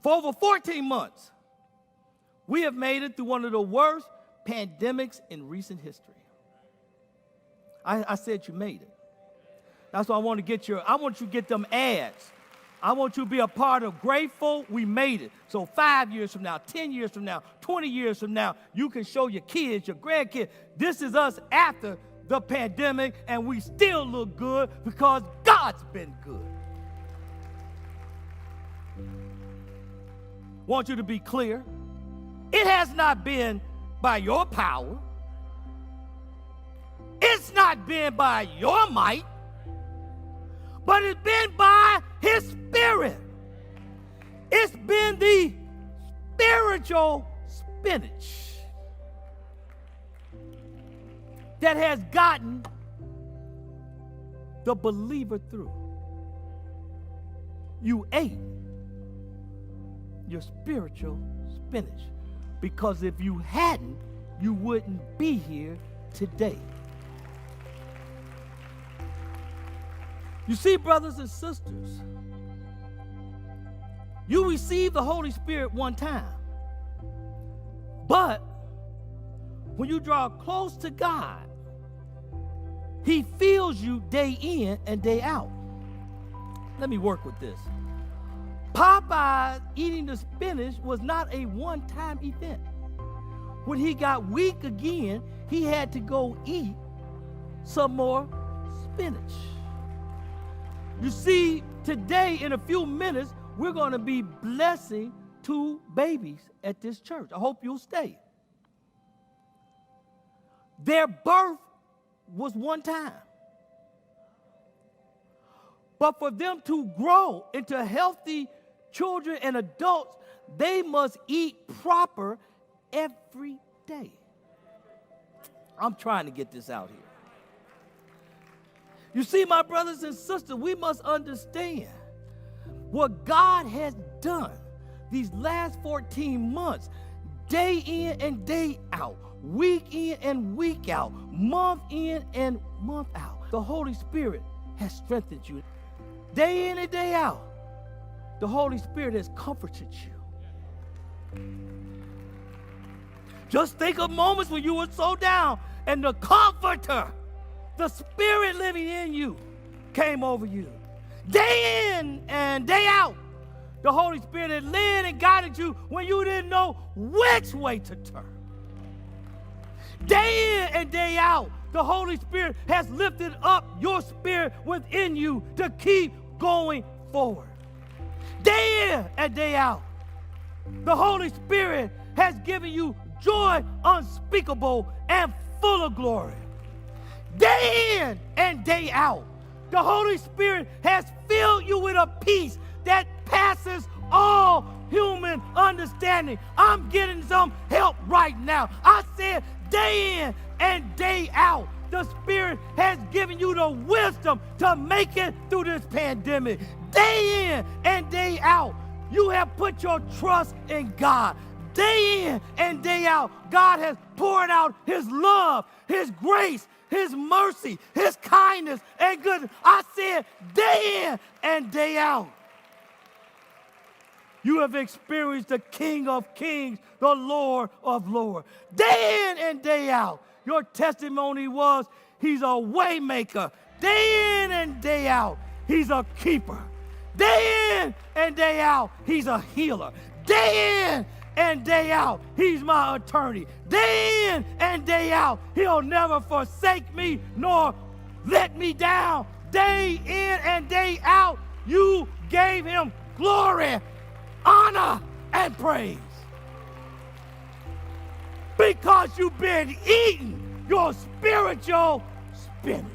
For over 14 months, we have made it through one of the worst pandemics in recent history. I said you made it. That's why I want you to get them ads. I want you to be a part of Grateful We Made It. So 5 years from now, 10 years from now, 20 years from now, you can show your kids, your grandkids, this is us after the pandemic, and we still look good because God's been good. Want you to be clear. It has not been by your power. It's not been by your might, but it's been by His Spirit. It's been the spiritual spinach that has gotten the believer through. You ate your spiritual spinach, because if you hadn't, you wouldn't be here today. You see, brothers and sisters, you receive the Holy Spirit one time, but when you draw close to God, He fills you day in and day out. Let me work with this. Popeye eating the spinach was not a one-time event. When he got weak again, he had to go eat some more spinach. You see, today, in a few minutes, we're going to be blessing 2 babies at this church. I hope you'll stay. Their birth was one time. But for them to grow into healthy children and adults, they must eat proper every day. I'm trying to get this out here. You see, my brothers and sisters, we must understand what God has done these last 14 months, day in and day out, week in and week out, month in and month out. The Holy Spirit has strengthened you. Day in and day out, the Holy Spirit has comforted you. Just think of moments when you were so down and the Comforter, the Spirit living in you, came over you. Day in and day out, the Holy Spirit had led and guided you when you didn't know which way to turn. Day in and day out, the Holy Spirit has lifted up your spirit within you to keep going forward. Day in and day out, the Holy Spirit has given you joy unspeakable and full of glory. Day in and day out, the Holy Spirit has filled you with a peace that passes all human understanding. I'm getting some help right now. I said day in and day out, the Spirit has given you the wisdom to make it through this pandemic. Day in and day out, you have put your trust in God. Day in and day out, God has poured out His love, His grace, His mercy, His kindness, and goodness. I said day in and day out. You have experienced the King of Kings, the Lord of Lords. Day in and day out, your testimony was He's a way maker. Day in and day out, He's a keeper. Day in and day out, He's a healer. Day in and day out, He's my attorney. Day in and day out, He'll never forsake me nor let me down. Day in and day out, you gave Him glory, honor, and praise. Because you've been eating your spiritual spinach.